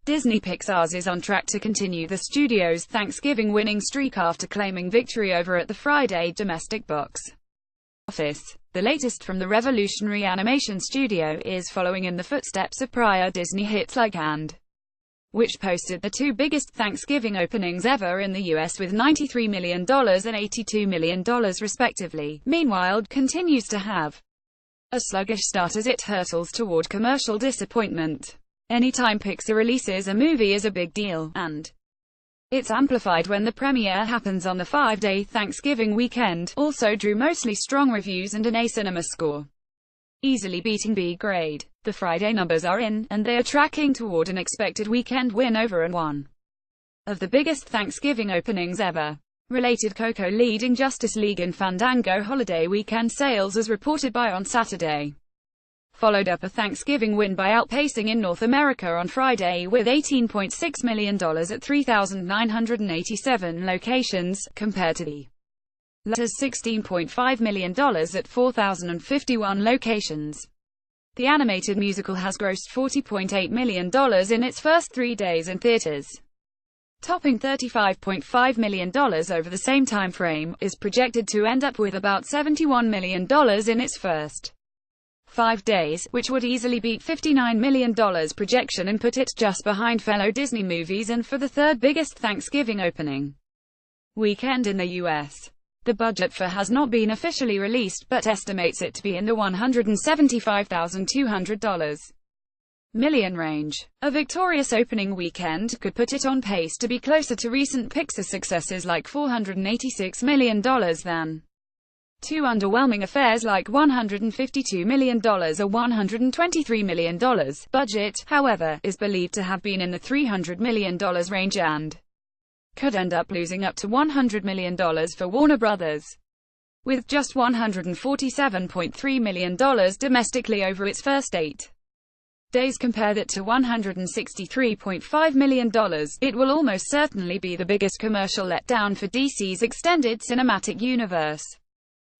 Disney Pixar's is on track to continue the studio's Thanksgiving winning streak after claiming victory over at the Friday domestic box office. The latest from the revolutionary animation studio is following in the footsteps of prior Disney hits like And, which posted the two biggest Thanksgiving openings ever in the US with $93 million and $82 million respectively. Meanwhile, continues to have a sluggish start as it hurtles toward commercial disappointment. Anytime Pixar releases a movie is a big deal, and it's amplified when the premiere happens on the 5-day Thanksgiving weekend. Also drew mostly strong reviews and an A cinema score, easily beating B grade. The Friday numbers are in, and they are tracking toward an expected weekend win over and one of the biggest Thanksgiving openings ever. Related Coco leading Justice League in Fandango holiday weekend sales as reported by On Saturday. Followed up a Thanksgiving win by outpacing in North America on Friday with $18.6 million at 3,987 locations, compared to the latter's $16.5 million at 4,051 locations. The animated musical has grossed $40.8 million in its first 3 days in theaters, topping $35.5 million over the same time frame, is projected to end up with about $71 million in its first 5 days, which would easily beat $59 million projection and put it just behind fellow Disney movies and for the third biggest Thanksgiving opening weekend in the US. The budget for has not been officially released, but estimates it to be in the $175,200 million range. A victorious opening weekend could put it on pace to be closer to recent Pixar successes like $486 million than two underwhelming affairs like $152 million or $123 million. Budget, however, is believed to have been in the $300 million range and could end up losing up to $100 million for Warner Brothers, with just $147.3 million domestically over its first 8 days. Compare that to $163.5 million. It will almost certainly be the biggest commercial letdown for DC's extended cinematic universe.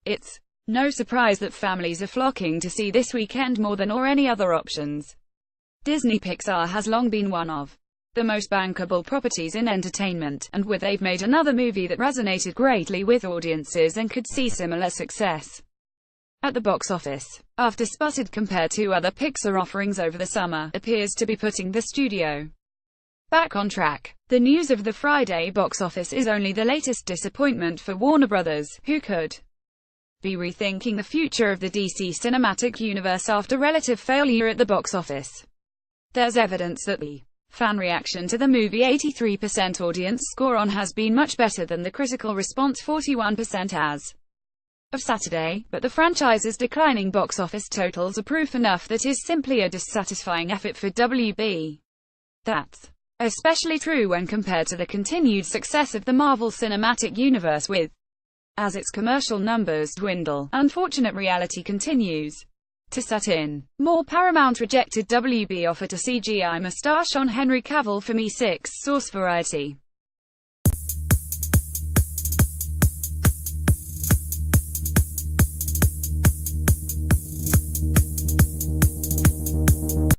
It's no surprise that families are flocking to see this weekend more than or any other options. Disney Pixar has long been one of the most bankable properties in entertainment, and with they've made another movie that resonated greatly with audiences and could see similar success at the box office. After sputtered compared to other Pixar offerings over the summer, appears to be putting the studio back on track. The news of the Friday box office is only the latest disappointment for Warner Brothers, who could be rethinking the future of the DC cinematic universe after relative failure at the box office. There's evidence that the fan reaction to the movie 83% audience score on has been much better than the critical response 41% as of Saturday, but the franchise's declining box office totals are proof enough that is simply a dissatisfying effort for WB. That's especially true when compared to the continued success of the Marvel Cinematic Universe with, as its commercial numbers dwindle, unfortunate reality continues to set in. More Paramount rejected WB offer to CGI mustache on Henry Cavill for Me 6, source Variety.